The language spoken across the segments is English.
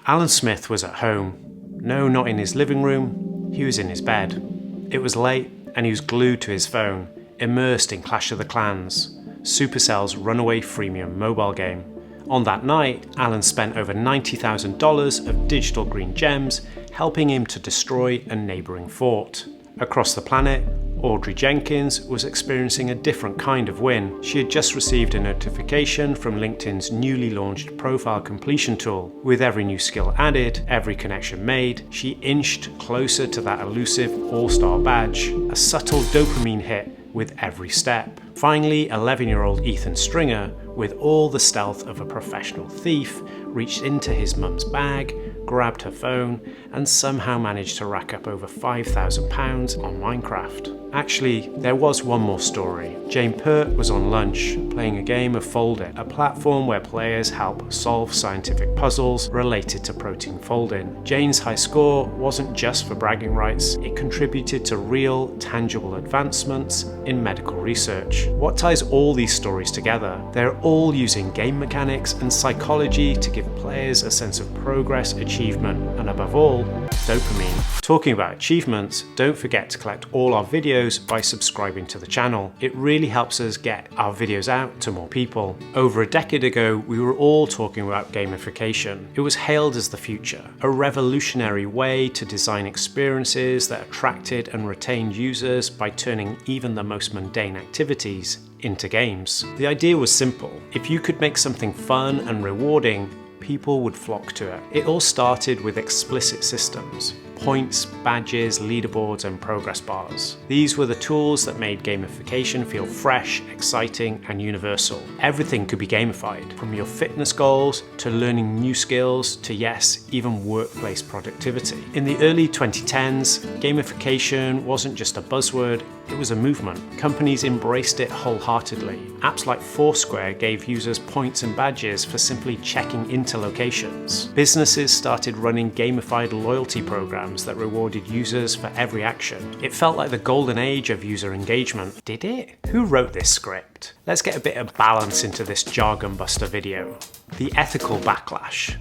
Alan Smith was at home. No, not in his living room. He was in his bed. It was late, and he was glued to his phone, immersed in Clash of the Clans, Supercell's runaway freemium mobile game. On that night, Alan spent over $90,000 of digital green gems, helping him to destroy a neighbouring fort. Across the planet, Audrey Jenkins was experiencing a different kind of win. She had just received a notification from LinkedIn's newly launched profile completion tool. With every new skill added, every connection made, she inched closer to that elusive all-star badge, a subtle dopamine hit with every step. Finally, 11-year-old Ethan Stringer, with all the stealth of a professional thief, reached into his mum's bag, grabbed her phone, and somehow managed to rack up over £5,000 on Minecraft. Actually, there was one more story. Jane Pert was on lunch, playing a game of Fold It, a platform where players help solve scientific puzzles related to protein folding. Jane's high score wasn't just for bragging rights, it contributed to real, tangible advancements in medical research. What ties all these stories together? They're all using game mechanics and psychology to give players a sense of progress, achievement, and above all, dopamine. Talking about achievements, don't forget to collect all our videos by subscribing to the channel. It really helps us get our videos out to more people. Over a decade ago, we were all talking about gamification. It was hailed as the future, a revolutionary way to design experiences that attracted and retained users by turning even the most mundane activities into games. The idea was simple. If you could make something fun and rewarding, people would flock to it. It all started with explicit systems. Points, badges, leaderboards, and progress bars. These were the tools that made gamification feel fresh, exciting, and universal. Everything could be gamified, from your fitness goals to learning new skills to, yes, even workplace productivity. In the early 2010s, gamification wasn't just a buzzword, it was a movement. Companies embraced it wholeheartedly. Apps like Foursquare gave users points and badges for simply checking into locations. Businesses started running gamified loyalty programs that rewarded users for every action. It felt like the golden age of user engagement. Did it? Who wrote this script? Let's get a bit of balance into this jargon buster video. The ethical backlash.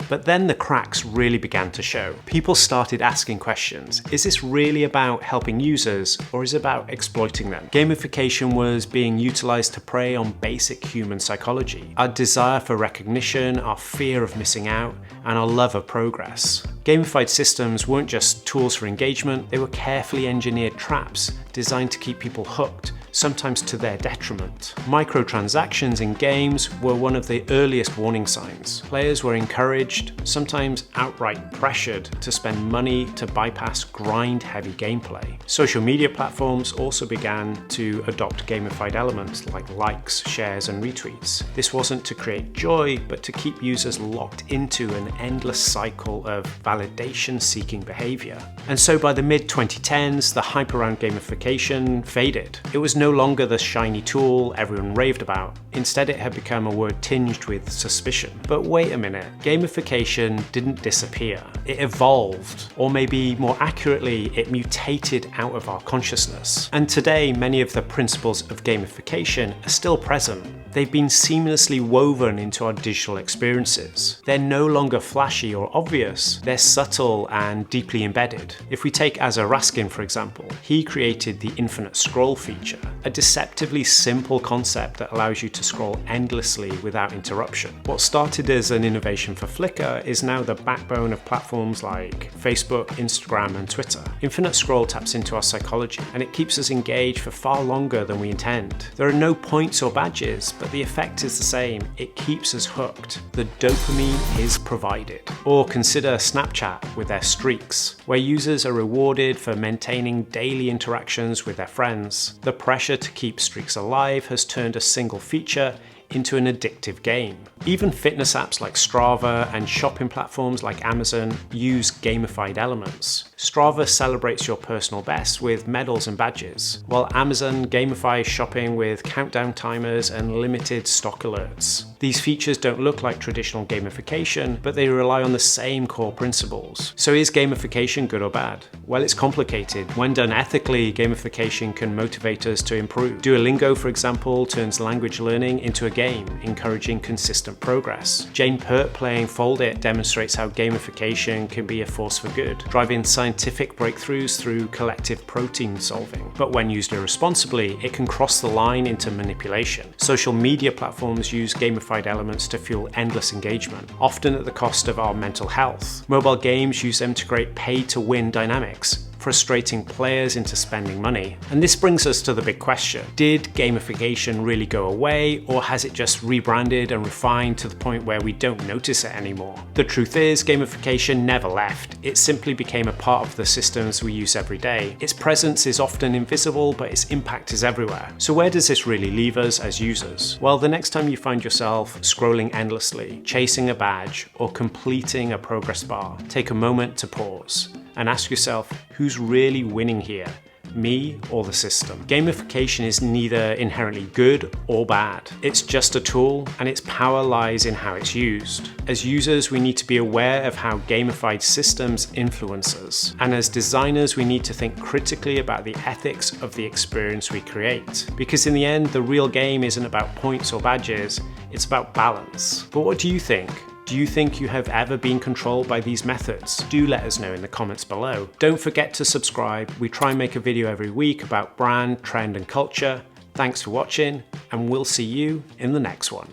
But then the cracks really began to show. People started asking questions. Is this really about helping users, or is it about exploiting them? Gamification was being utilized to prey on basic human psychology. Our desire for recognition, our fear of missing out, and our love of progress. Gamified systems weren't just tools for engagement, they were carefully engineered traps designed to keep people hooked, sometimes to their detriment. Microtransactions in games were one of the earliest warning signs. Players were encouraged, sometimes outright pressured, to spend money to bypass grind-heavy gameplay. Social media platforms also began to adopt gamified elements like likes, shares, and retweets. This wasn't to create joy, but to keep users locked into an endless cycle of validation-seeking behavior. And so by the mid-2010s, the hype around gamification faded. It was no longer the shiny tool everyone raved about. Instead, it had become a word tinged with suspicion. But wait a minute, gamification didn't disappear. It evolved, or maybe more accurately, it mutated out of our consciousness. And today, many of the principles of gamification are still present. They've been seamlessly woven into our digital experiences. They're no longer flashy or obvious, they're subtle and deeply embedded. If we take Azar Raskin, for example, he created the infinite scroll feature, a deceptively simple concept that allows you to scroll endlessly without interruption. What started as an innovation for Flickr is now the backbone of platforms like Facebook, Instagram, and Twitter. Infinite scroll taps into our psychology, and it keeps us engaged for far longer than we intend. There are no points or badges, but the effect is the same. It keeps us hooked. The dopamine is provided. Or consider Snapchat with their streaks, where users are rewarded for maintaining daily interactions with their friends. The pressure to keep streaks alive has turned a single feature into an addictive game. Even fitness apps like Strava and shopping platforms like Amazon use gamified elements. Strava celebrates your personal best with medals and badges, while Amazon gamifies shopping with countdown timers and limited stock alerts. These features don't look like traditional gamification, but they rely on the same core principles. So is gamification good or bad? Well, it's complicated. When done ethically, gamification can motivate us to improve. Duolingo, for example, turns language learning into a game, encouraging consistent progress. Jane Pert playing Fold It demonstrates how gamification can be a force for good, driving scientific breakthroughs through collective protein solving. But when used irresponsibly, it can cross the line into manipulation. Social media platforms use gamified elements to fuel endless engagement, often at the cost of our mental health. Mobile games use them to create pay-to-win dynamics, frustrating players into spending money. And this brings us to the big question. Did gamification really go away, or has it just rebranded and refined to the point where we don't notice it anymore? The truth is, gamification never left. It simply became a part of the systems we use every day. Its presence is often invisible, but its impact is everywhere. So where does this really leave us as users? Well, the next time you find yourself scrolling endlessly, chasing a badge, or completing a progress bar, take a moment to pause and ask yourself, who's really winning here? Me or the system? Gamification is neither inherently good or bad. It's just a tool, and its power lies in how it's used. As users, we need to be aware of how gamified systems influence us. And as designers, we need to think critically about the ethics of the experience we create. Because in the end, the real game isn't about points or badges, it's about balance. But what do you think? Do you think you have ever been controlled by these methods? Do let us know in the comments below. Don't forget to subscribe. We try and make a video every week about brand, trend, and culture. Thanks for watching, and we'll see you in the next one.